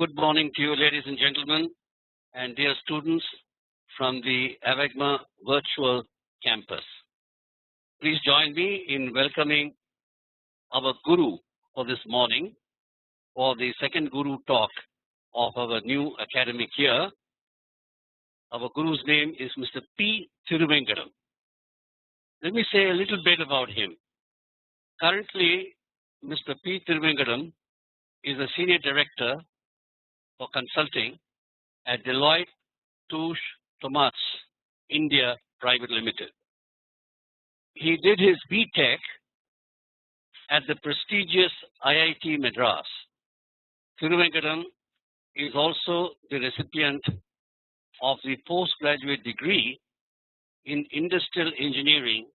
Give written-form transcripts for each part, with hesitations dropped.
Good morning to you, ladies and gentlemen, and dear students from the AVAGMAH virtual campus. Please join me in welcoming our Guru for this morning for the second Guru talk of our new academic year. Our Guru's name is Mr. P.Thiruvengadam. Let me say a little bit about him. Currently, Mr. P.Thiruvengadam is a Senior Director for Consulting at Deloitte Thomas India Private Limited. He did his B.Tech at the prestigious IIT Madras. Thiruvengadam is also the recipient of the postgraduate degree in Industrial Engineering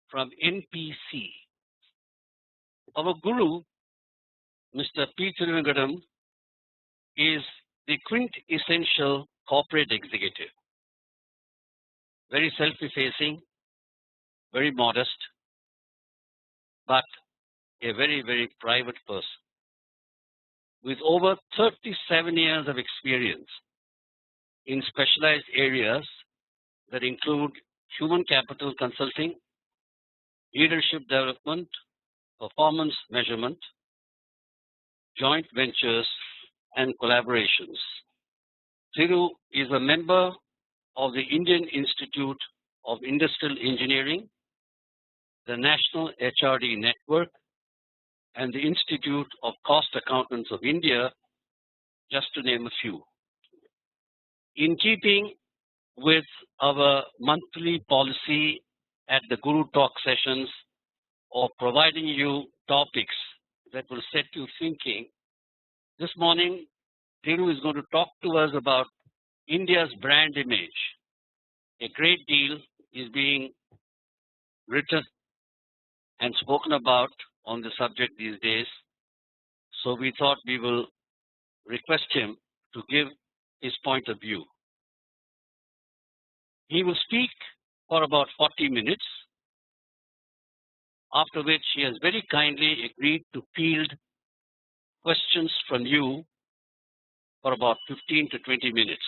from NPC. Our Guru, Mr. P. Thiruvengadam, is the quintessential corporate executive. Very self-effacing, very modest, but a very, very private person. With over 37 years of experience in specialized areas that include human capital consulting, leadership development, performance measurement, joint ventures, and collaborations. Thiru is a member of the Indian Institute of Industrial Engineering, the National HRD Network, and the Institute of Cost Accountants of India, just to name a few. In keeping with our monthly policy at the GuruTalk sessions of providing you topics that will set you thinking, this morning Thiru is going to talk to us about India's brand image. A great deal is being written and spoken about on the subject these days, so we thought we will request him to give his point of view. He will speak for about 40 minutes, after which he has very kindly agreed to field questions from you for about 15 to 20 minutes.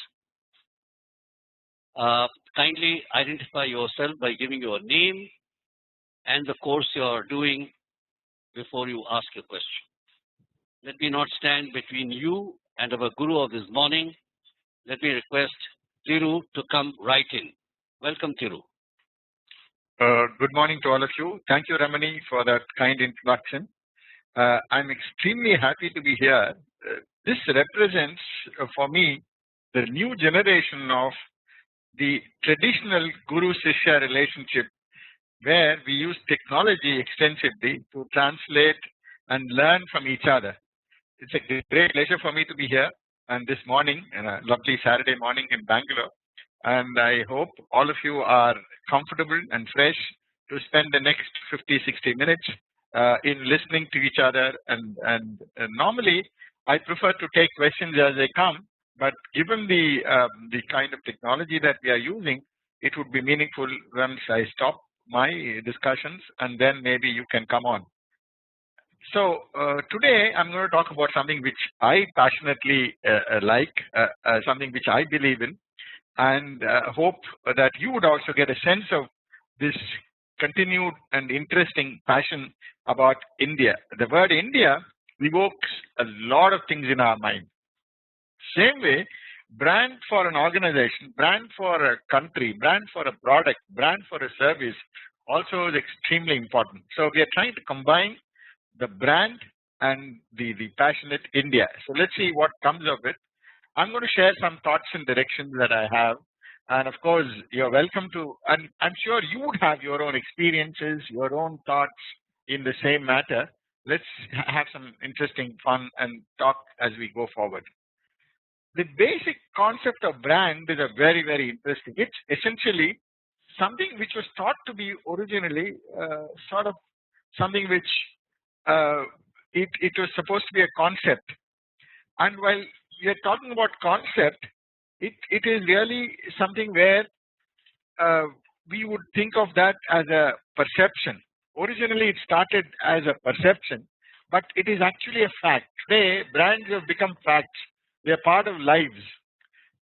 Kindly identify yourself by giving your name and the course you are doing before you ask a question. Let me not stand between you and our Guru of this morning. Let me request Thiru to come right in. Welcome, Thiru. Good morning to all of you. Thank you, Ramani, for that kind introduction. I'm extremely happy to be here. This represents, for me, the new generation of the traditional Guru-Sishya relationship, where we use technology extensively to translate and learn from each other. It's a great pleasure for me to be here and this morning, a lovely Saturday morning in Bangalore. And I hope all of you are comfortable and fresh to spend the next 50-60 minutes in listening to each other. And normally, I prefer to take questions as they come, but given the kind of technology that we are using, it would be meaningful once I stop my discussions and then maybe you can come on. So today I'm going to talk about something which I passionately like, something which I believe in, and hope that you would also get a sense of this continued and interesting passion about India. The word India evokes a lot of things in our mind. Same way, brand for an organization, brand for a country, brand for a product, brand for a service also is extremely important. So we are trying to combine the brand and the passionate India. So let's see what comes of it. I'm going to share some thoughts and directions that I have. And of course, you're welcome to, and I'm sure you would have your own experiences, your own thoughts in the same matter. Let's have some interesting fun and talk as we go forward. The basic concept of brand is a very, very interesting. It's essentially something which was thought to be originally sort of something which it was supposed to be a concept. And while we are talking about concept, it is really something where we would think of that as a perception. Originally, it started as a perception, but it is actually a fact. Today, brands have become facts. They are part of lives.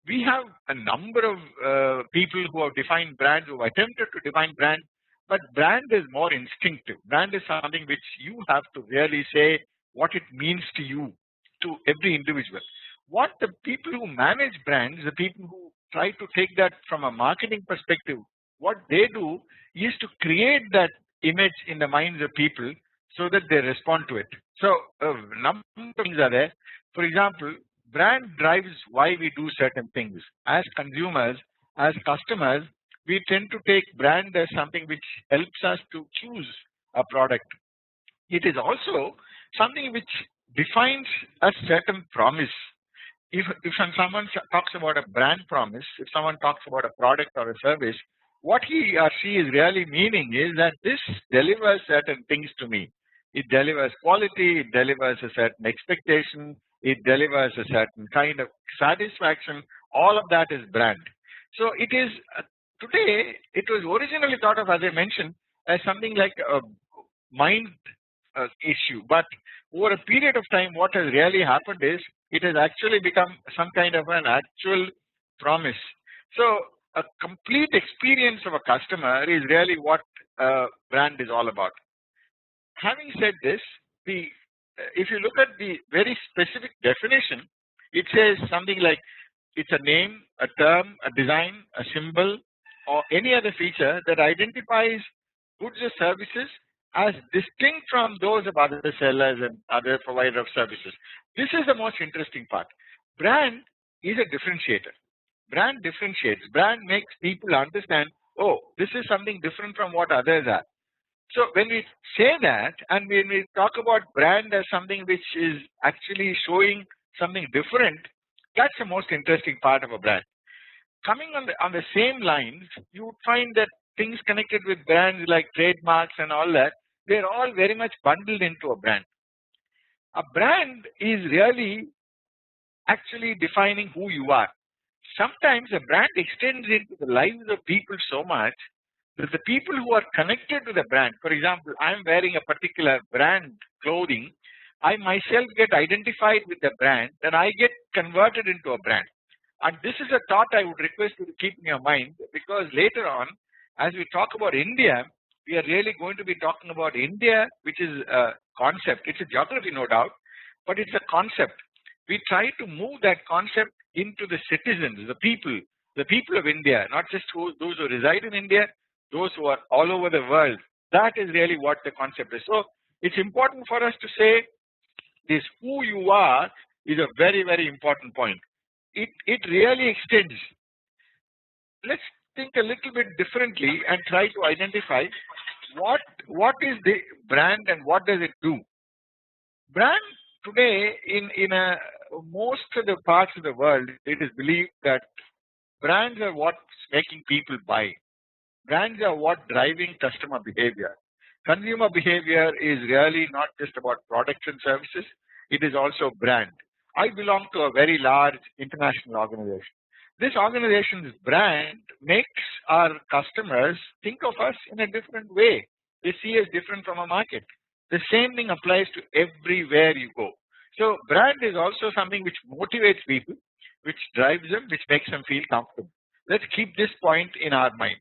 We have a number of people who have defined brands, who have attempted to define brand, but brand is more instinctive. Brand is something which you have to really say what it means to you, to every individual. What the people who manage brands, the people who try to take that from a marketing perspective, what they do is to create that image in the minds of people so that they respond to it. So a number of things are there. For example, brand drives why we do certain things. As consumers, as customers, we tend to take brand as something which helps us to choose a product. It is also something which defines a certain promise. If someone talks about a brand promise, if someone talks about a product or a service, what he or she is really meaning is that this delivers certain things to me. It delivers quality, it delivers a certain expectation, it delivers a certain kind of satisfaction. All of that is brand. So it is today, it was originally thought of, as I mentioned, as something like a mind issue. But over a period of time, what has really happened is it has actually become some kind of an actual promise. So a complete experience of a customer is really what brand is all about. Having said this, if you look at the very specific definition, it says something like it's a name, a term, a design, a symbol, or any other feature that identifies goods or services as distinct from those of other sellers and other provider of services. This is the most interesting part. Brand is a differentiator. Brand differentiates. Brand makes people understand, oh, this is something different from what others are. So when we say that, and when we talk about brand as something which is actually showing something different, that's the most interesting part of a brand. Coming on the same lines, you would find that things connected with brands like trademarks and all that, they're all very much bundled into a brand. A brand is really actually defining who you are. Sometimes a brand extends into the lives of people so much that the people who are connected to the brand, for example, I'm wearing a particular brand clothing, I myself get identified with the brand, then I get converted into a brand. And this is a thought I would request you to keep in your mind, because later on, as we talk about India, we are really going to be talking about India, which is a concept. It's a geography, no doubt, but it's a concept. We try to move that concept into the citizens, the people of India, not just those who reside in India, those who are all over the world. That is really what the concept is. So it's important for us to say this: who you are is a very, very important point. It really extends. Let's think a little bit differently and try to identify what is the brand and what does it do. Brand today in most of the parts of the world, it is believed that brands are what's making people buy. Brands are what driving customer behavior. Consumer behavior is really not just about products and services. It is also brand. I belong to a very large international organization. This organization's brand makes our customers think of us in a different way. They see us different from a market. The same thing applies to everywhere you go. So brand is also something which motivates people, which drives them, which makes them feel comfortable. Let's keep this point in our mind.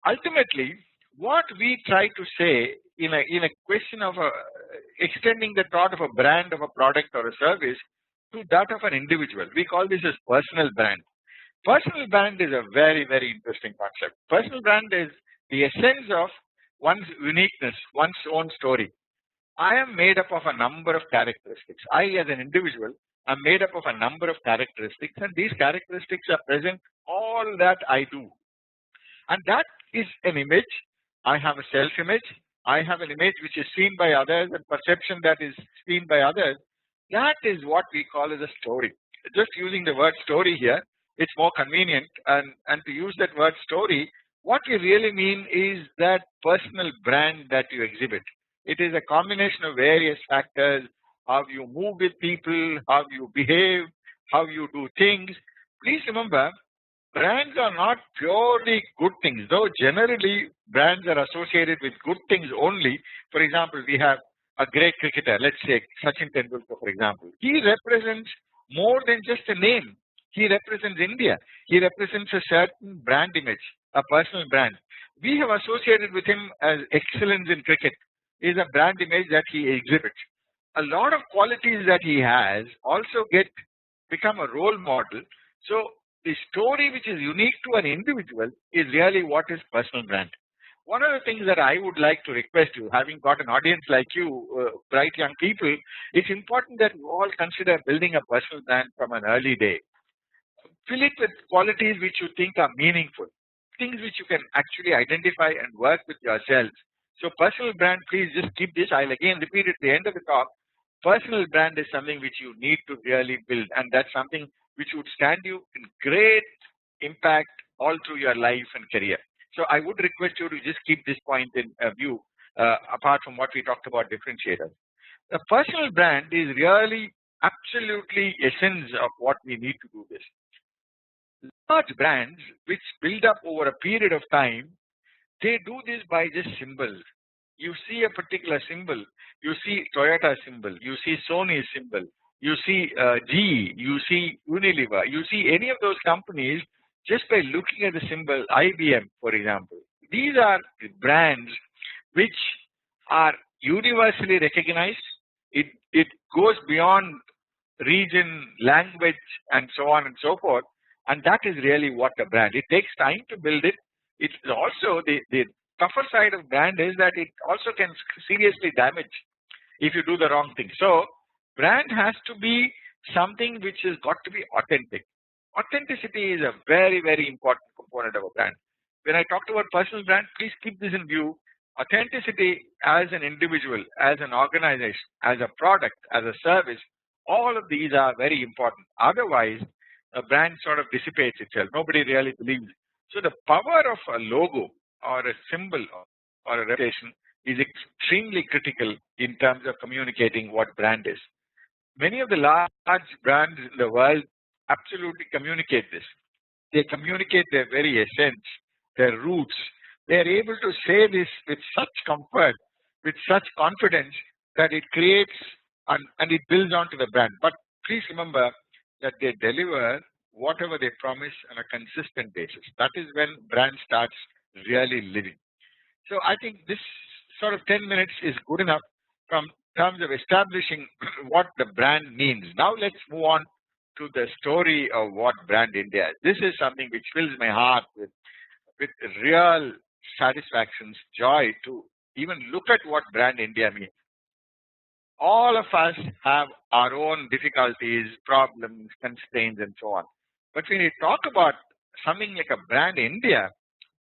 Ultimately, what we try to say in a question of extending the thought of a brand, of a product or a service to that of an individual, we call this as personal brand. Personal brand is a very, very interesting concept. Personal brand is the essence of one's uniqueness, one's own story. I am made up of a number of characteristics. I, as an individual, am made up of a number of characteristics, and these characteristics are present all that I do. And that is an image. I have a self-image. I have an image which is seen by others, and perception that is seen by others. That is what we call as a story. Just using the word story here, it's more convenient. And to use that word story, what we really mean is that personal brand that you exhibit. It is a combination of various factors: how you move with people, how you behave, how you do things. Please remember, brands are not purely good things, though generally brands are associated with good things only. For example, we have a great cricketer, let's say Sachin Tendulkar, for example, he represents more than just a name. He represents India. He represents a certain brand image, a personal brand. We have associated with him as excellence in cricket is a brand image that he exhibits. A lot of qualities that he has also become a role model. So the story which is unique to an individual is really what is personal brand. One of the things that I would like to request you, having got an audience like you, bright young people, it's important that you all consider building a personal brand from an early day. Fill it with qualities which you think are meaningful, things which you can actually identify and work with yourselves. So personal brand, please just keep this. I'll again repeat it at the end of the talk. Personal brand is something which you need to really build, and that's something which would stand you in great impact all through your life and career. So I would request you to just keep this point in view, apart from what we talked about differentiators. The personal brand is really absolutely essence of what we need to do this. Large brands which build up over a period of time, they do this by just symbols. You see a particular symbol, you see Toyota symbol, you see Sony symbol, you see GE, you see Unilever, you see any of those companies just by looking at the symbol, IBM, for example. These are brands which are universally recognized. It goes beyond region, language, and so on and so forth. And that is really what a brand. It takes time to build it. It's also the tougher side of brand is that it also can seriously damage if you do the wrong thing. So brand has to be something which has got to be authentic. Authenticity is a very, very important component of a brand. When I talked about personal brand, please keep this in view. Authenticity as an individual, as an organization, as a product, as a service, all of these are very important. Otherwise, a brand sort of dissipates itself. Nobody really believes it. So the power of a logo or a symbol or a reputation is extremely critical in terms of communicating what brand is. Many of the large brands in the world absolutely communicate this. They communicate their very essence, their roots. They are able to say this with such comfort, with such confidence that it creates and it builds onto the brand. But please remember that they deliver whatever they promise on a consistent basis. That is when brand starts really living. So I think this sort of 10 minutes is good enough from terms of establishing what the brand means. Now let's move on to the story of what Brand India is. This is something which fills my heart with real satisfactions, joy to even look at what Brand India means. All of us have our own difficulties, problems, constraints, and so on. But when you talk about something like a Brand India,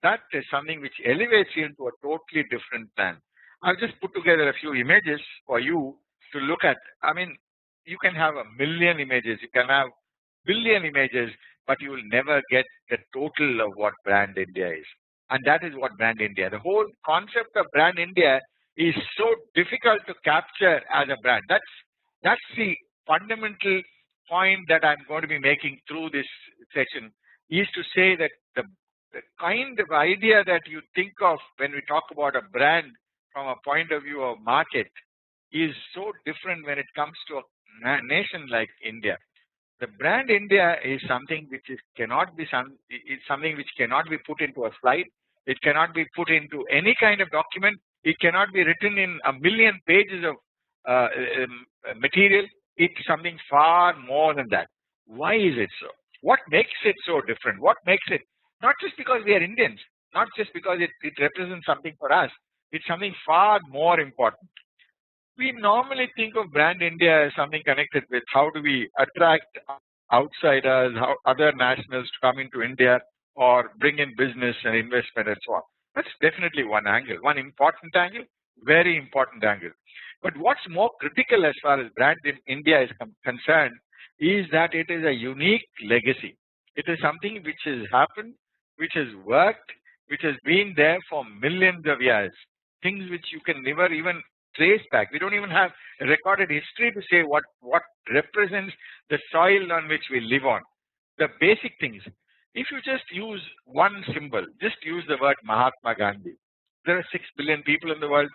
that is something which elevates you into a totally different plan. I've just put together a few images for you to look at. I mean, you can have a million images, you can have billion images, but you will never get the total of what Brand India is. And that is what Brand India. The whole concept of Brand India is so difficult to capture as a brand. That's the fundamental point that I'm going to be making through this session, is to say that the kind of idea that you think of when we talk about a brand from a point of view of market is so different when it comes to a nation like India. The Brand India is something which cannot be put into a slide. It cannot be put into any kind of document. It cannot be written in a million pages of material. It's something far more than that. Why is it so? What makes it so different? What makes it, not just because we are Indians, not just because it represents something for us, it's something far more important. We normally think of Brand India as something connected with how do we attract outsiders, how other nationals to come into India or bring in business and investment and so on. That's definitely one angle, one important angle, very important angle. But what's more critical as far as Brand India is concerned is that it is a unique legacy. It is something which has happened, which has worked, which has been there for millions of years. Things which you can never even trace back. We don't even have a recorded history to say what represents the soil on which we live on. The basic things. If you just use one symbol, just use the word Mahatma Gandhi. There are 6 billion people in the world.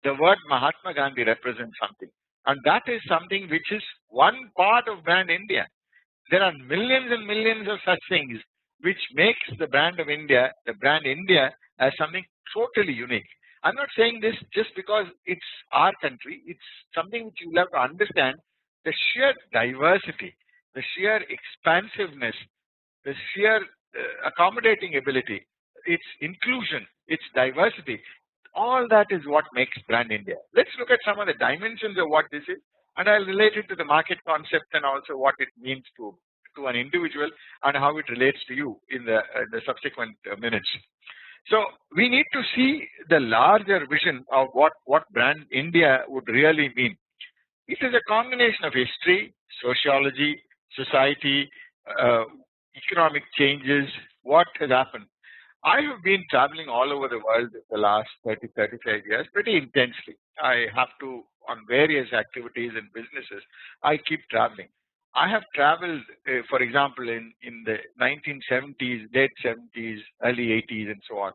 the word Mahatma Gandhi represents something. And that is something which is one part of brand India. There are millions and millions of such things which makes the brand of India, the brand India, as something totally unique. I'm not saying this just because it's our country. It's something which you have to understand the sheer diversity, the sheer expansiveness, the sheer accommodating ability, its inclusion, its diversity. All that is what makes brand India. Let's look at some of the dimensions of what this is, and I'll relate it to the market concept and also what it means to an individual and how it relates to you in the subsequent minutes. So we need to see the larger vision of what brand India would really mean. It is a combination of history, sociology, society, economic changes, what has happened. I have been traveling all over the world the last 30, 35 years pretty intensely. I have to, on various activities and businesses, I keep traveling. I have traveled, for example, in the 1970s, late 70s, early 80s, and so on.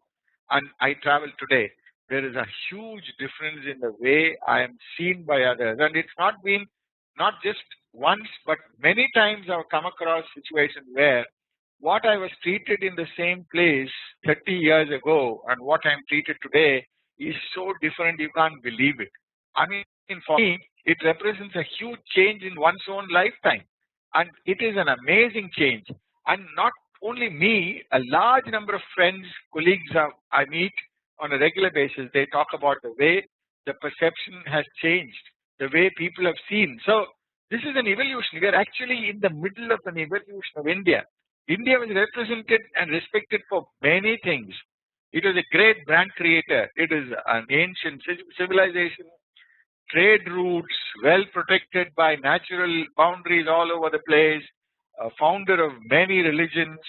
And I travel today. There is a huge difference in the way I am seen by others. And it's not been, not just once, but many times I've come across situations where what I was treated in the same place 30 years ago and what I'm treated today is so different you can't believe it. I mean, for me, it represents a huge change in one's own lifetime. And it is an amazing change. And not only me, a large number of friends, colleagues I meet on a regular basis, they talk about the way the perception has changed, the way people have seen. So this is an evolution. We are actually in the middle of an evolution of India. India was represented and respected for many things. It was a great brand creator. It is an ancient civilization, trade routes, well protected by natural boundaries all over the place, a founder of many religions,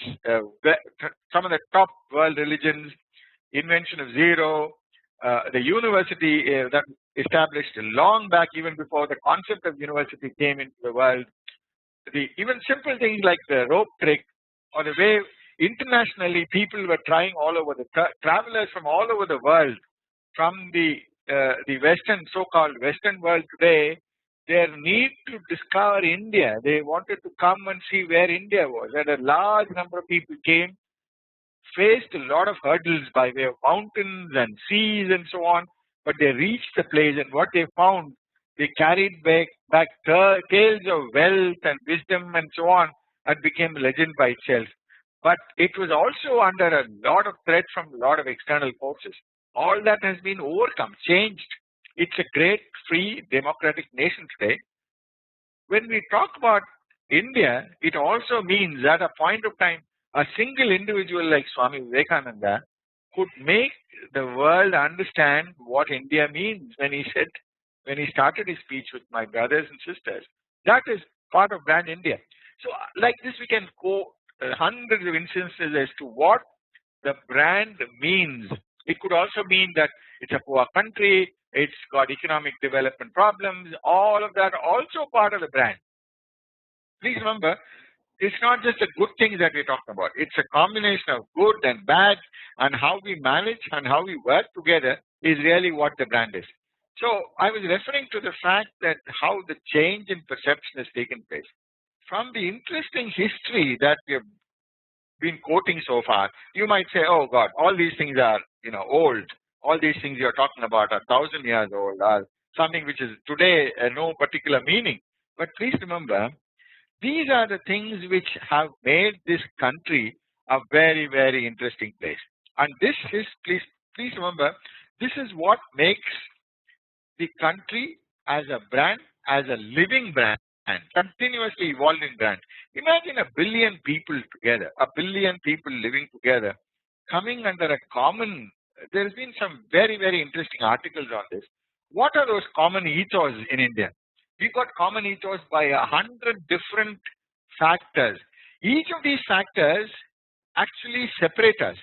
some of the top world religions, invention of zero, the university that established long back even before the concept of university came into the world. Even simple things like the rope trick or the way internationally people were trying all over the travelers from all over the world, from the Western, so-called Western world today, their need to discover India. They wanted to come and see where India was. And a large number of people came, faced a lot of hurdles by way of mountains and seas and so on, but they reached the place, and what they found, they carried back tales of wealth and wisdom and so on, and became a legend by itself. But it was also under a lot of threat from a lot of external forces. All that has been overcome, changed. It's a great, free, democratic nation today. When we talk about India, it also means at a point of time, a single individual like Swami Vivekananda could make the world understand what India means when he started his speech with my brothers and sisters. That is part of brand India. So like this, we can go hundreds of instances as to what the brand means. It could also mean that it's a poor country, it's got economic development problems, all of that also part of the brand. Please remember, it's not just the good things that we're talking about. It's a combination of good and bad, and how we manage and how we work together is really what the brand is. So I was referring to the fact that how the change in perception has taken place. From the interesting history that we have been quoting so far, you might say, oh God, all these things are old. All these things you're talking about are 1,000 years old, or something which is today no particular meaning. But please remember, these are the things which have made this country a very, very interesting place. And this is, please remember, this is what makes the country as a brand, as a living brand, and continuously evolving brand. Imagine 1 billion people together, 1 billion people living together, coming under a common. There's been some very, very interesting articles on this. What are those common ethos in India? We've got common ethos by 100 different factors. Each of these factors actually separate us.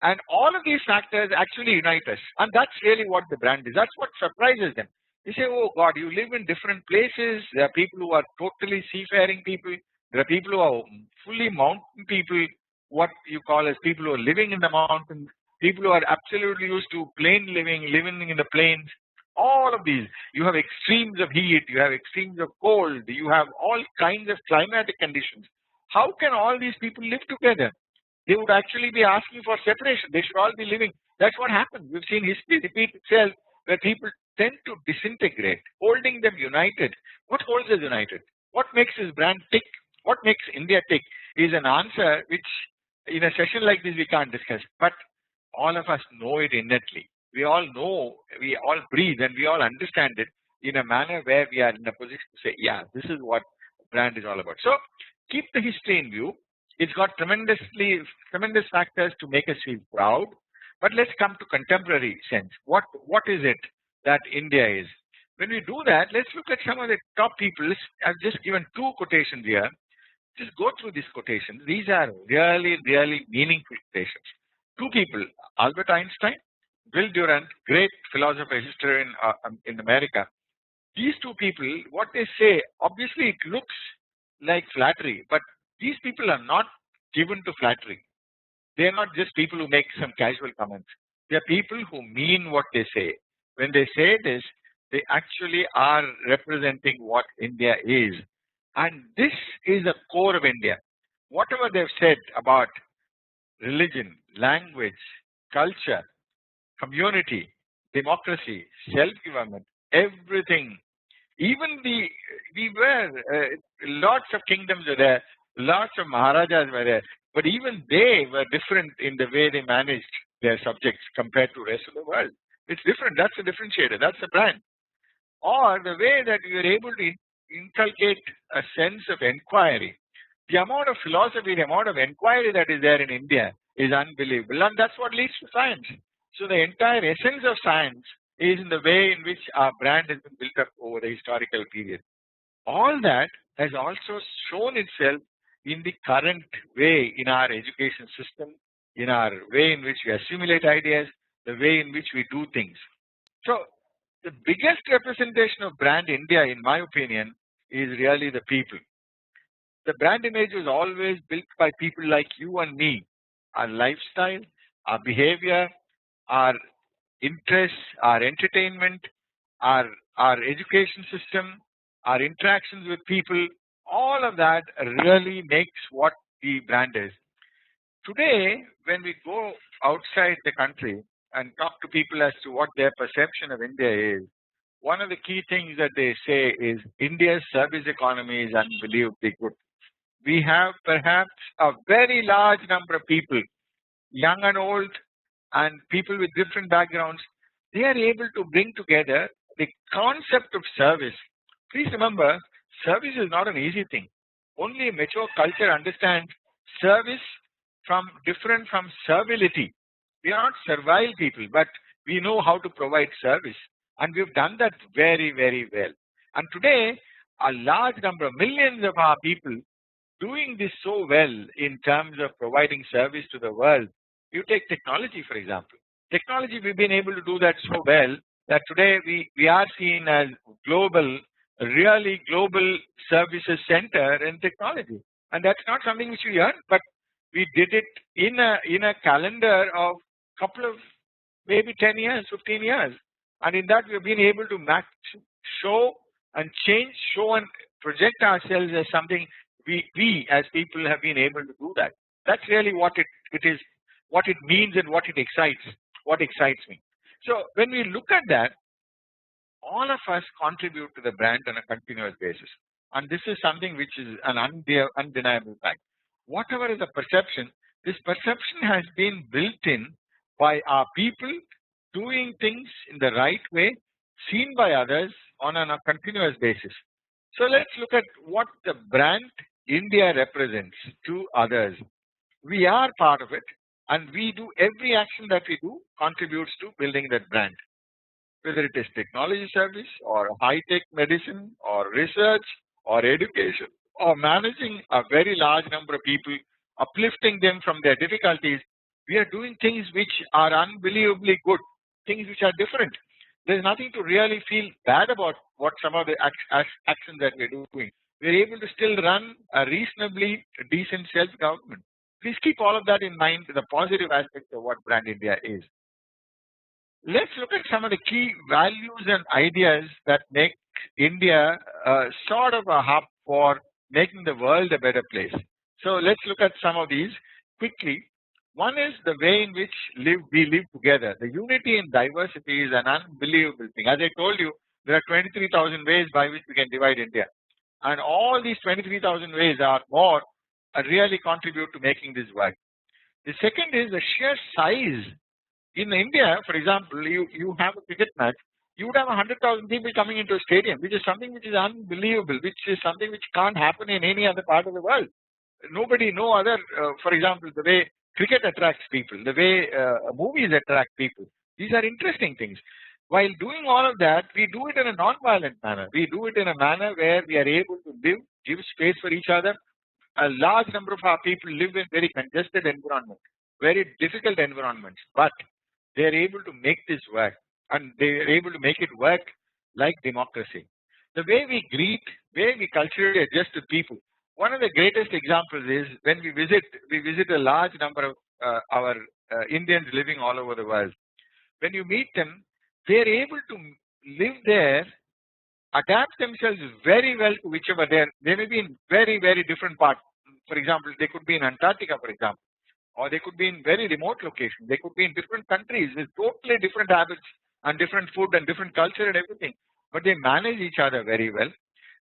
And all of these factors actually unite us. And that's really what the brand is. That's what surprises them. You say, oh God, you live in different places. There are people who are totally seafaring people. There are people who are fully mountain people, what you call as people who are living in the mountains, people who are absolutely used to plain living in the plains. all of these. You have extremes of heat, you have extremes of cold, you have all kinds of climatic conditions. How can all these people live together? They would actually be asking for separation. They should all be living. That's what happens. We've seen history repeat itself where people tend to disintegrate, holding them united. What holds us united? What makes this brand tick? What makes India tick is an answer which in a session like this we can't discuss. But all of us know it innately. We all know, we all breathe and we all understand it in a manner where we are in a position to say, yeah, this is what brand is all about. So keep the history in view. It's got tremendous factors to make us feel proud. But let's come to contemporary sense. What is it that India is? When we do that, let's look at some of the top people. I've just given 2 quotations here. Just go through these quotations. These are really, really meaningful quotations. 2 people, Albert Einstein, Will Durant, great philosopher, historian in America. These 2 people, what they say, obviously it looks like flattery, but these people are not given to flattery. They are not just people who make some casual comments. They are people who mean what they say. When they say this, they actually are representing what India is. And this is the core of India. Whatever they've said about religion, language, culture, community, democracy, self-government, everything. Even lots of kingdoms were there, lots of Maharajas were there, but even they were different in the way they managed their subjects compared to the rest of the world. It's different. That's a differentiator. That's a brand. Or the way that we are able to inculcate a sense of inquiry. The amount of philosophy, the amount of inquiry that is there in India is unbelievable. And that's what leads to science. So the entire essence of science is in the way in which our brand has been built up over the historical period. All that has also shown itself in the current way in our education system, in our way in which we assimilate ideas, the way in which we do things. So the biggest representation of brand India, in my opinion, is really the people. The brand image was always built by people like you and me. Our lifestyle, our behavior, our interests, our entertainment, our education system, our interactions with people, all of that really makes what the brand is. Today, when we go outside the country and talk to people as to what their perception of India is, one of the key things that they say is India's service economy is unbelievably good. We have perhaps a very large number of people, young and old, and people with different backgrounds. They are able to bring together the concept of service. Please remember, service is not an easy thing. Only a mature culture understands service different from servility. We are not servile people, but we know how to provide service. And we've done that very, very well. And today, a large number, millions of our people doing this so well in terms of providing service to the world. You take technology, for example. Technology, we've been able to do that so well that today we are seen as global, really global services center in technology. And that's not something which we earned, but we did it in a calendar of couple of maybe 10 years, 15 years. And in that, we've been able to show and project ourselves as something we as people have been able to do that. That's really what it is, what it means and what excites me. So when we look at that, all of us contribute to the brand on a continuous basis. And this is something which is an undeniable fact. Whatever is the perception, this perception has been built in by our people doing things in the right way, seen by others on a continuous basis. So let's look at what the brand India represents to others. We are part of it, and we do every action that we do contributes to building that brand. Whether it is technology service or high-tech medicine or research or education or managing a very large number of people, uplifting them from their difficulties, we are doing things which are unbelievably good, things which are different. There's nothing to really feel bad about what some of the actions that we're doing. We're able to still run a reasonably decent self-government. Please keep all of that in mind, the positive aspects of what Brand India is. let's look at some of the key values and ideas that make India sort of a hub for making the world a better place. So let's look at some of these quickly. One is the way in which we live together. The unity in diversity is an unbelievable thing. As I told you, there are 23,000 ways by which we can divide India. And all these 23,000 ways are more really contribute to making this work. The second is the sheer size. In India, for example, you have a cricket match, you would have 100,000 people coming into a stadium, which is something which is unbelievable, which is something which can't happen in any other part of the world. No other, for example, the way cricket attracts people, the way movies attract people. These are interesting things. While doing all of that, we do it in a non-violent manner. We do it in a manner where we are able to live, give space for each other. A large number of our people live in very congested environments, very difficult environments, but they are able to make this work, and they are able to make it work like democracy. The way we greet, way we culturally adjust to people. One of the greatest examples is when we visit a large number of our Indians living all over the world. When you meet them, they are able to live there, adapt themselves very well to whichever they may be in very, very different parts. For example, they could be in Antarctica, for example, or they could be in very remote locations. They could be in different countries with totally different habits and different food and different culture and everything. But they manage each other very well.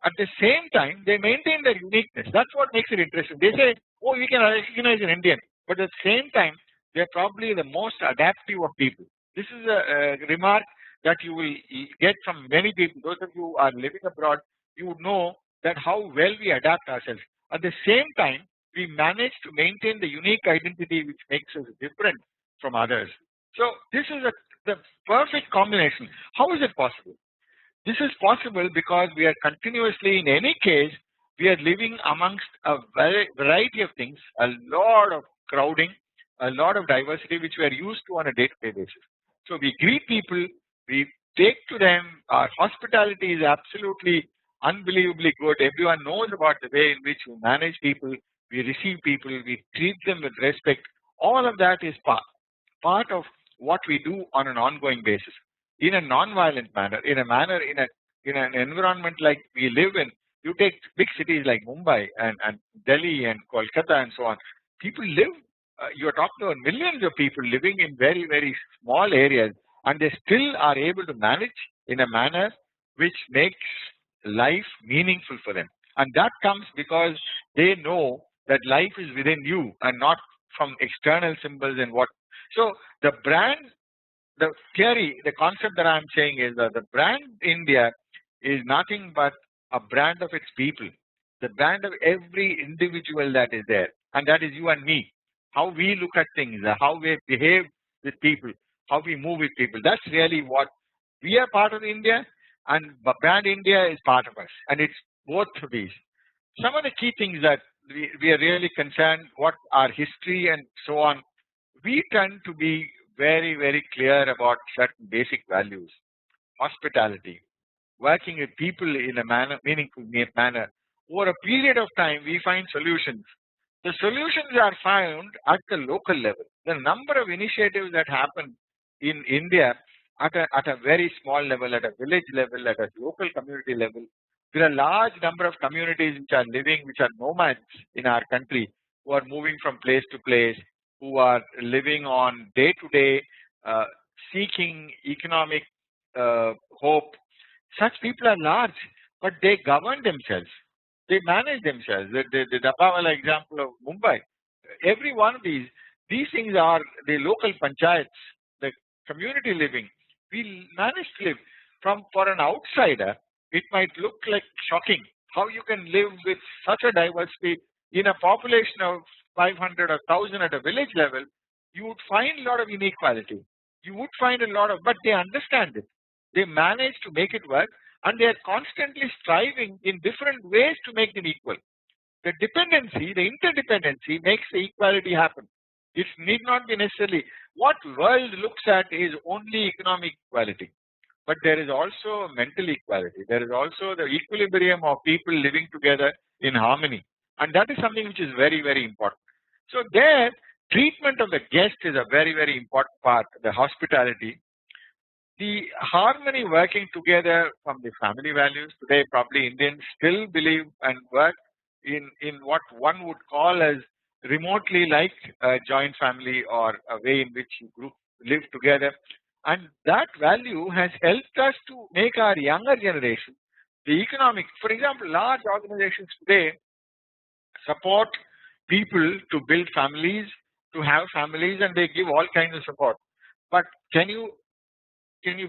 At the same time, they maintain their uniqueness. That's what makes it interesting. They say, oh, we can recognize an Indian. But at the same time, they're probably the most adaptive of people. This is a remark that you will get from many people. Those of you who are living abroad, you would know that how well we adapt ourselves. At the same time, we manage to maintain the unique identity which makes us different from others. So this is the perfect combination. How is it possible? This is possible because we are continuously, in any case, we are living amongst a variety of things, a lot of crowding, a lot of diversity which we are used to on a day-to-day basis. So we greet people, we take to them, our hospitality is absolutely unbelievably good. Everyone knows about the way in which we manage people, we receive people, we treat them with respect. All of that is part of what we do on an ongoing basis. In a non-violent manner, in an environment like we live in. You take big cities like Mumbai and Delhi and Kolkata and so on. People live, you're talking about millions of people living in very, very small areas, and they still are able to manage in a manner which makes life meaningful for them. And that comes because they know that life is within you and not from external symbols and what. So the brand, the theory, the concept that I'm saying is that the brand India is nothing but a brand of its people, the brand of every individual that is there, and that is you and me. How we look at things, how we behave with people, how we move with people. That's really what we are part of India, and brand India is part of us, and it's both of these. Some of the key things that we are really concerned, what our history and so on, we tend to be very, very clear about certain basic values. Hospitality, working with people in a meaningful manner. Over a period of time, we find solutions. The solutions are found at the local level. The number of initiatives that happen in India at a very small level, at a village level, at a local community level. There are a large number of communities which are living, which are nomads in our country, who are moving from place to place, who are living on day-to-day, seeking economic hope. Such people are large, but they govern themselves. They manage themselves. The Dabawala example of Mumbai. Every one of these things are the local panchayats, the community living. We manage to live. For an outsider, it might look like shocking how you can live with such a diversity in a population of 500 or 1,000 at a village level. You would find a lot of inequality. You would find a lot of, but they understand it. They manage to make it work, and they are constantly striving in different ways to make them equal. The dependency, the interdependency makes the equality happen. It need not be necessarily, what world looks at is only economic equality. But there is also mental equality. There is also the equilibrium of people living together in harmony. And that is something which is very, very important. So there, treatment of the guest is a very, very important part, the hospitality. the harmony working together from the family values. Today, probably Indians still believe and work in what one would call as remotely like a joint family or a way in which you group live together. And that value has helped us to make our younger generation, the economic, for example, large organizations today support people to build families, to have families, and they give all kinds of support. But can you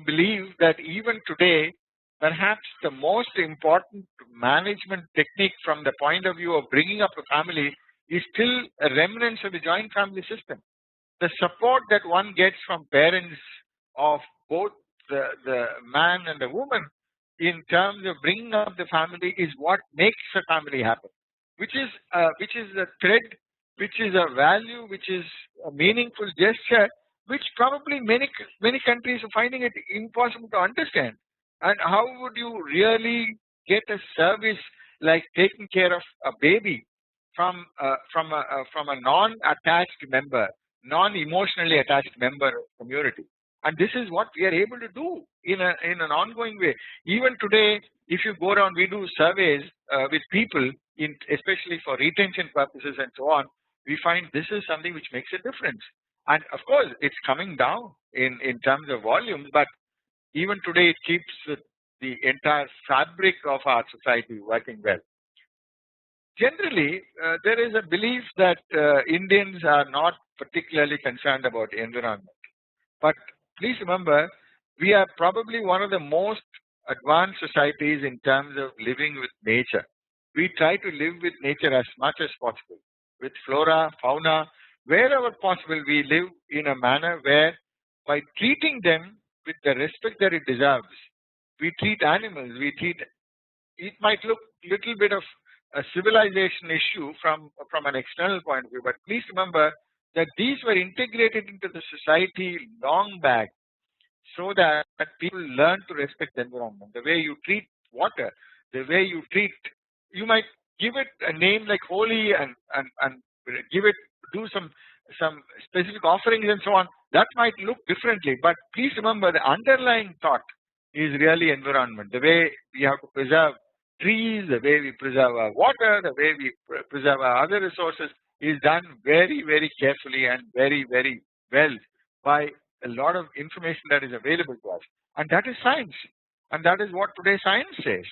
believe that even today, perhaps the most important management technique from the point of view of bringing up a family is still a remnants of the joint family system? The support that one gets from parents of both the man and the woman in terms of bringing up the family is what makes a family happen, which is a thread, which is a value, which is a meaningful gesture, which probably many countries are finding it impossible to understand. And how would you really get a service like taking care of a baby from a non-attached member, non-emotionally attached member of community? And this is what we are able to do in an ongoing way. Even today, if you go around, we do surveys with people, especially for retention purposes and so on. We find this is something which makes a difference. And of course, it's coming down in terms of volumes, but even today, it keeps the entire fabric of our society working well. Generally, there is a belief that Indians are not particularly concerned about environment. But please remember, we are probably one of the most advanced societies in terms of living with nature. We try to live with nature as much as possible, with flora, fauna, wherever possible. We live in a manner where, by treating them with the respect that it deserves, we treat animals, it might look little bit of a civilization issue from an external point of view, but please remember that these were integrated into the society long back, so that people learn to respect the environment. The way you treat water, the way you might give it a name like holy and give it, do some specific offerings and so on. That might look differently, but please remember the underlying thought is really environment. The way we have to preserve trees, the way we preserve our water, the way we preserve our other resources is done very, very carefully and very, very well by a lot of information that is available to us. And that is science. And that is what today science says.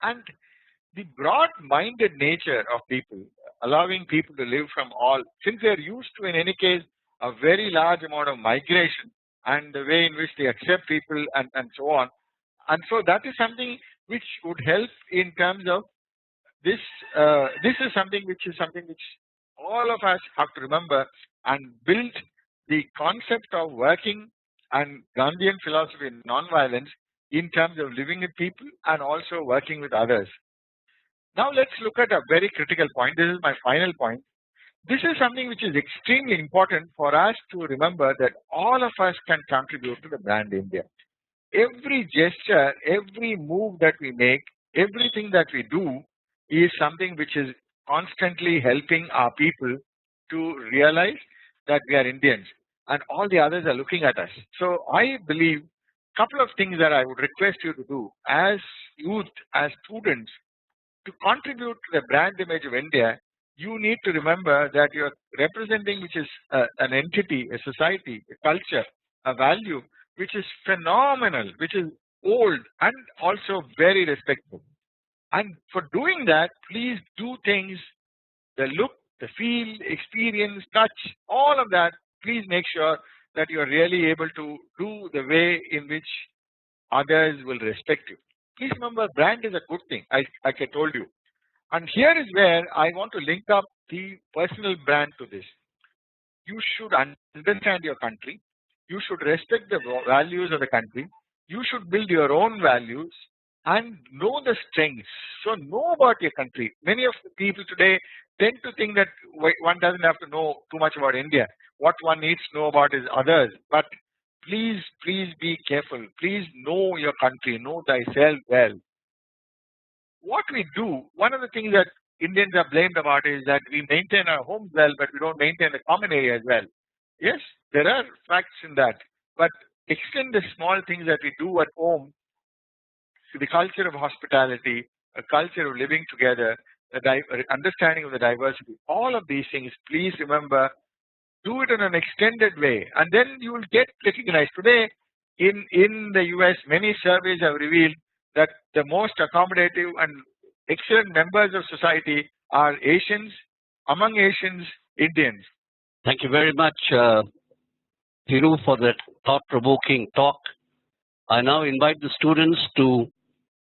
And the broad-minded nature of people, allowing people to live from all, since they are used to, in any case, a very large amount of migration and the way in which they accept people and so on. And so that is something which would help in terms of this. This is something which all of us have to remember and build the concept of working and Gandhian philosophy in non-violence in terms of living with people and also working with others. Now let's look at a very critical point. This is my final point. This is something which is extremely important for us to remember, that all of us can contribute to the brand India. Every gesture, every move that we make, everything that we do is something which is constantly helping our people to realize that we are Indians and all the others are looking at us. So I believe a couple of things that I would request you to do as youth, as students, to contribute to the brand image of India. You need to remember that you're representing, which is an entity, a society, a culture, a value, which is phenomenal, which is old and also very respectful. And for doing that, please do things, the look, the feel, experience, touch, all of that. Please make sure that you're really able to do the way in which others will respect you. Please remember, brand is a good thing, like I told you. And here is where I want to link up the personal brand to this. You should understand your country. You should respect the values of the country. You should build your own values and know the strengths. So know about your country. Many of the people today tend to think that one doesn't have to know too much about India. What one needs to know about is others. But please, please be careful. Please know your country. Know thyself well. What we do, one of the things that Indians are blamed about is that we maintain our homes well, but we don't maintain the common areas well. Yes, there are facts in that. But extend the small things that we do at home to the culture of hospitality, a culture of living together, understanding of the diversity. All of these things, please remember, do it in an extended way, and then you will get recognized. Today, in the US, many surveys have revealed that the most accommodative and excellent members of society are Asians, among Asians, Indians. Thank you very much, Thiru, for that thought-provoking talk. I now invite the students to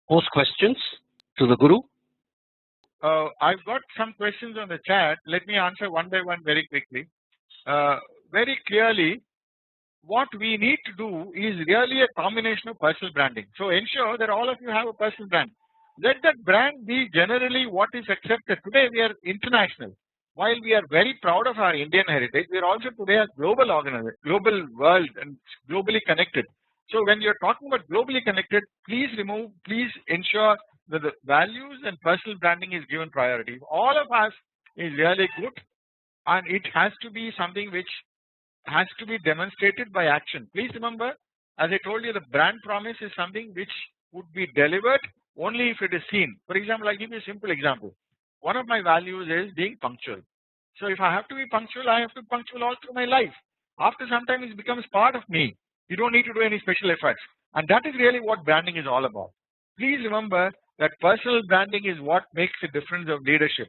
pose questions to the Guru. I've got some questions on the chat. Let me answer one by one very quickly. Very clearly, what we need to do is really a combination of personal branding. So ensure that all of you have a personal brand. Let that brand be generally what is accepted. Today we are international. While we are very proud of our Indian heritage, we are also today a global organization, global world, and globally connected. So when you're talking about globally connected, please ensure that the values and personal branding is given priority. All of us is really good, and it has to be something which has to be demonstrated by action. Please remember, as I told you, the brand promise is something which would be delivered only if it is seen. For example, I'll give you a simple example. One of my values is being punctual. So if I have to be punctual, I have to be punctual all through my life. After some time, it becomes part of me. You don't need to do any special efforts. And that is really what branding is all about. Please remember that personal branding is what makes the difference of leadership.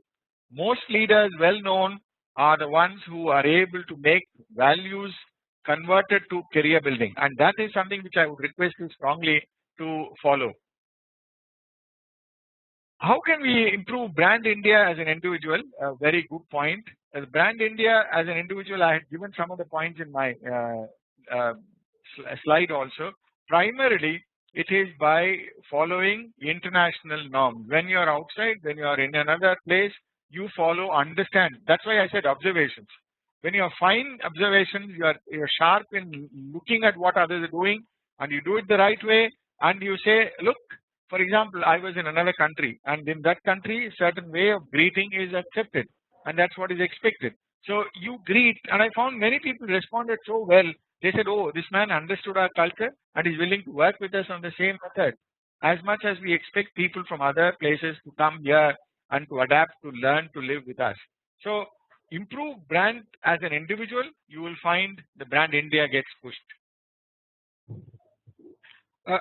Most leaders, well known, are the ones who are able to make values converted to career building. And that is something which I would request you strongly to follow. How can we improve brand India as an individual? A very good point. As brand India as an individual, I had given some of the points in my slide also. Primarily, it is by following international norms. When you are outside, when you are in another place, you follow, understand. That's why I said observations. When you are fine observations, you are sharp in looking at what others are doing, and you do it the right way, and you say, look, for example, I was in another country, and in that country, a certain way of greeting is accepted, and that's what is expected. So you greet, and I found many people responded so well. They said, oh, this man understood our culture and is willing to work with us on the same method. As much as we expect people from other places to come here and to adapt, to learn, to live with us. So improve brand as an individual, you will find the brand India gets pushed.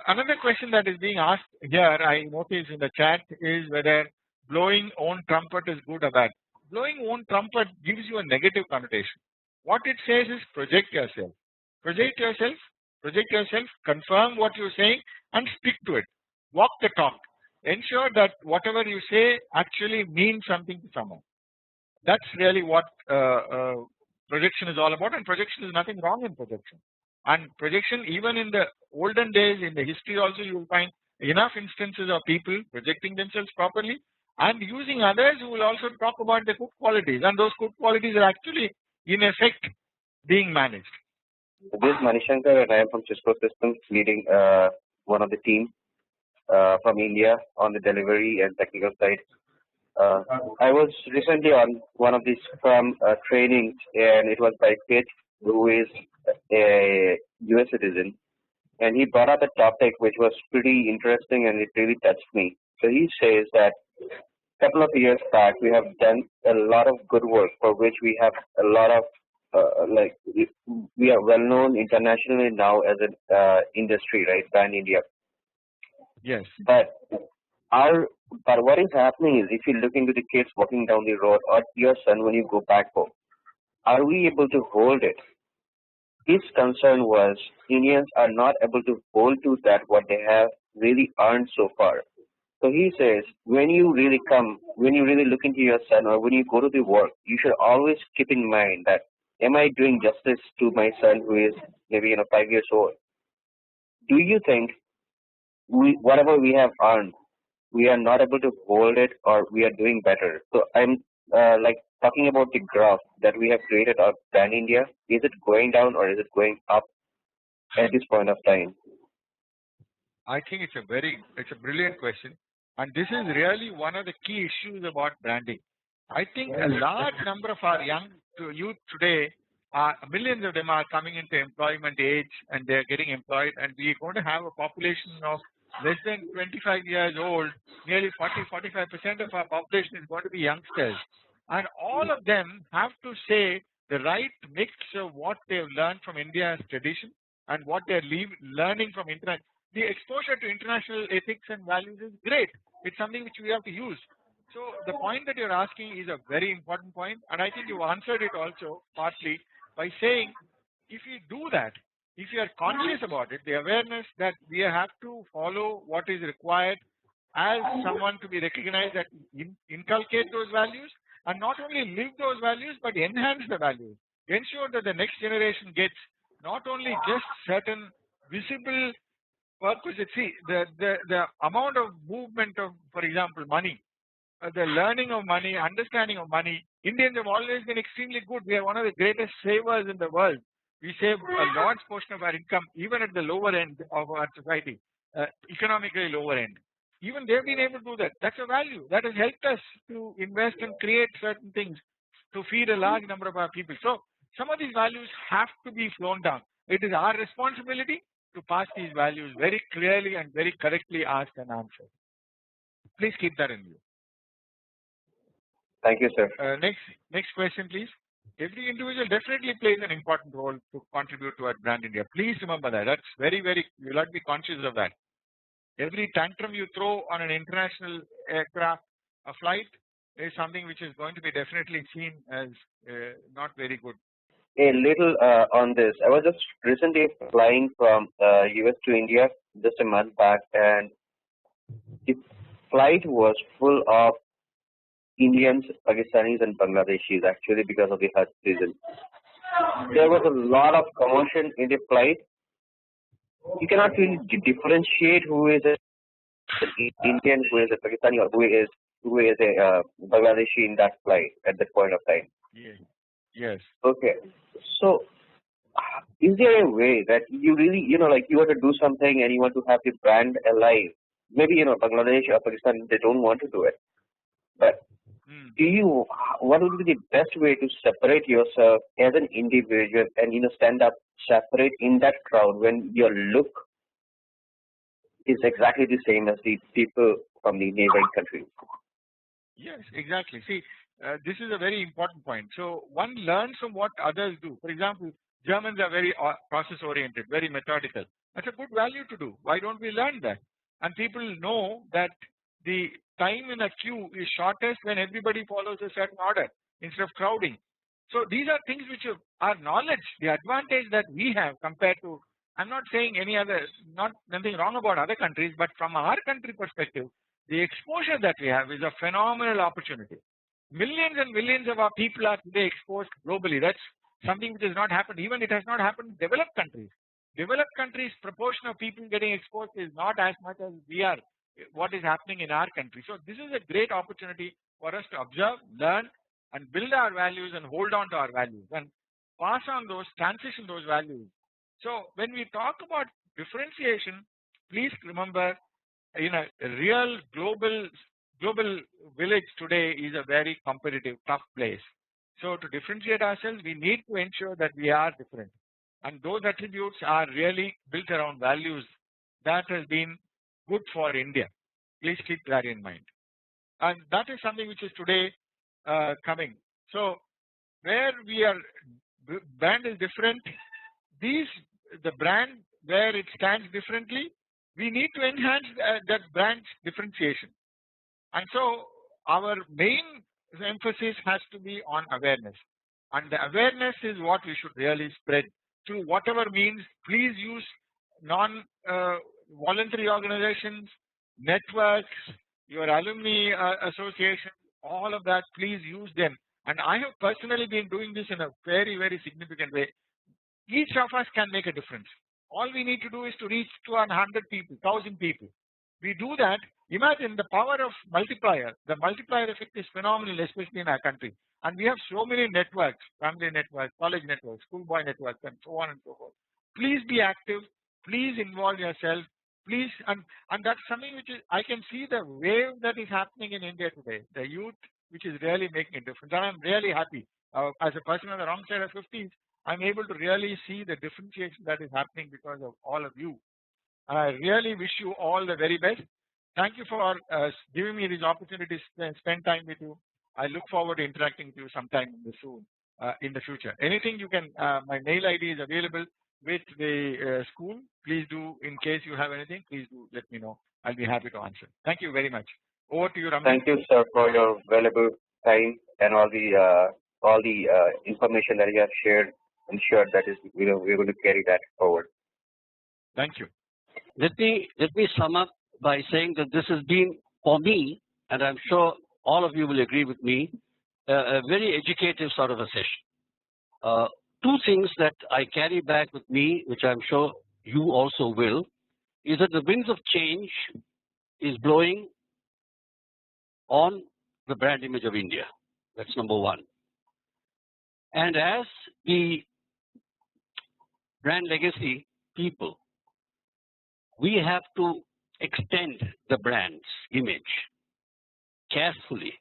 Another question that is being asked here, I noticed in the chat, is whether blowing own trumpet is good or bad. Blowing own trumpet gives you a negative connotation. What it says is project yourself. Project yourself, confirm what you're saying and stick to it. Walk the talk. Ensure that whatever you say actually means something to someone. That's really what projection is all about, and projection is nothing wrong in projection. And projection, even in the olden days, in the history also, you will find enough instances of people projecting themselves properly and using others who will also talk about the good qualities, and those good qualities are actually in effect being managed. This is Manishankar, and I am from Cisco Systems, leading one of the team from India on the delivery and technical side. I was recently on one of these Scrum trainings, and it was by Pith, who is a US citizen, and he brought up a topic which was pretty interesting, and it really touched me. So he says that a couple of years back, we have done a lot of good work for which we have a lot of we are well known internationally now as an industry, right? Pan India. Yes. But what is happening is, if you look into the kids walking down the road, or your son when you go back home, are we able to hold it? His concern was Indians are not able to hold to that what they have really earned so far. So he says, when you really look into your son, or when you go to the work, you should always keep in mind that, am I doing justice to my son who is maybe 5 years old? Do you think whatever we have earned, we are not able to hold it, or we are doing better? So I'm talking about the graph that we have created of Pan India. Is it going down or is it going up at this point of time? I think it's a brilliant question, and this is really one of the key issues about branding. I think a large number of our young youth today millions of them are coming into employment age and they are getting employed, and we are going to have a population of less than 25 years old. Nearly 40-45% of our population is going to be youngsters, and all of them have to say the right mix of what they've learned from India's tradition and what they're learning from international. The exposure to international ethics and values is great. It's something which we have to use. So the point that you're asking is a very important point, and I think you answered it also partly by saying if you do that, if you are conscious about it, the awareness that we have to follow what is required as someone to be recognized, that inculcate those values and not only live those values but enhance the values, ensure that the next generation gets not only just certain visible purposes. See, the amount of movement of, for example, money, the learning of money, understanding of money. Indians have always been extremely good. We are one of the greatest savers in the world. We save a large portion of our income, even at the lower end of our society, economically lower end. Even they've been able to do that. That's a value that has helped us to invest and create certain things to feed a large number of our people. So some of these values have to be flown down. It is our responsibility to pass these values very clearly and very correctly asked and answered. Please keep that in view. Thank you, sir. Next question, please. Every individual definitely plays an important role to contribute to our brand India. Please remember that. That's very, you'll have to be conscious of that. Every tantrum you throw on an international aircraft, a flight, is something which is going to be definitely seen as not very good. A little on this. I was just recently flying from US to India just a month back, and the flight was full of Indians, Pakistanis, and Bangladeshis, actually, because of the Hajj season. There was a lot of commotion in the flight. You cannot really differentiate who is an Indian, who is a Pakistani, or who is a Bangladeshi in that flight at that point of time. Yeah. Yes. Okay. So, is there a way that you really, like you want to do something and you want to have the brand alive? Maybe, Bangladesh or Pakistan, they don't want to do it. But what would be the best way to separate yourself as an individual and, stand up separate in that crowd when your look is exactly the same as the people from the neighboring countries? Yes, exactly. See, this is a very important point. So one learns from what others do. For example, Germans are very process-oriented, very methodical. That's a good value to do. Why don't we learn that? And people know that the time in a queue is shortest when everybody follows a certain order instead of crowding. So these are things which are knowledge, the advantage that we have compared to, I'm not saying nothing wrong about other countries, but from our country perspective, the exposure that we have is a phenomenal opportunity. Millions and millions of our people are today exposed globally. That's something which has not happened. Even it has not happened in developed countries. Developed countries' proportion of people getting exposed is not as much as what is happening in our country. So this is a great opportunity for us to observe, learn, and build our values and hold on to our values and pass on those, transition those values. So when we talk about differentiation, please remember, a real global village today is a very competitive, tough place. So to differentiate ourselves, we need to ensure that we are different. And those attributes are really built around values that has been good for India. Please keep that in mind. And that is something which is today coming. So where brand is different, the brand where it stands differently, we need to enhance that brand's differentiation. And so our main emphasis has to be on awareness. And the awareness is what we should really spread through whatever means. Please use non-voluntary organizations, networks, your alumni association, all of that, please use them. And I have personally been doing this in a very, very significant way. Each of us can make a difference. All we need to do is to reach to 100 people, 1,000 people. We do that. Imagine the power of multiplier. The multiplier effect is phenomenal, especially in our country. And we have so many networks, family networks, college networks, schoolboy networks, and so on and so forth. Please be active. Please involve yourself. Please, and that's something which is, I can see the wave that is happening in India today, the youth, which is really making a difference. And I'm really happy. As a person on the wrong side of 50s, I'm able to really see the differentiation that is happening because of all of you. And I really wish you all the very best. Thank you for giving me this opportunity to spend time with you. I look forward to interacting with you sometime in the future. Anything you can, my mail ID is available with the school. Please do, in case you have anything, please do let me know. I'll be happy to answer. Thank you very much. Over to you, Ramani. Thank you, sir, for your valuable time and all the information that you have shared. Ensured that is we're going to carry that forward. Thank you. Let me sum up by saying that this has been, for me, and I'm sure all of you will agree with me, a very educative sort of a session. Two things that I carry back with me, which I'm sure you also will, is that the winds of change is blowing on the brand image of India. That's number one. And as the brand legacy people, we have to extend the brand's image carefully,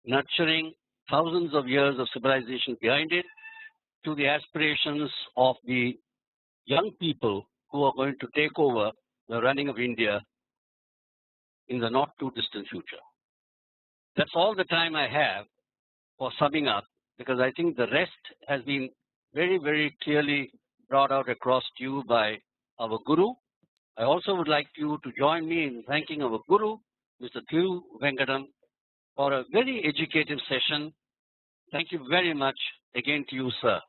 nurturing thousands of years of civilization behind it to the aspirations of the young people who are going to take over the running of India in the not too distant future. That's all the time I have for summing up, because I think the rest has been very, very clearly brought out across to you by our Guru. I also would like you to join me in thanking our Guru, Mr. P.Thiruvengadam, for a very educative session. Thank you very much again to you, sir.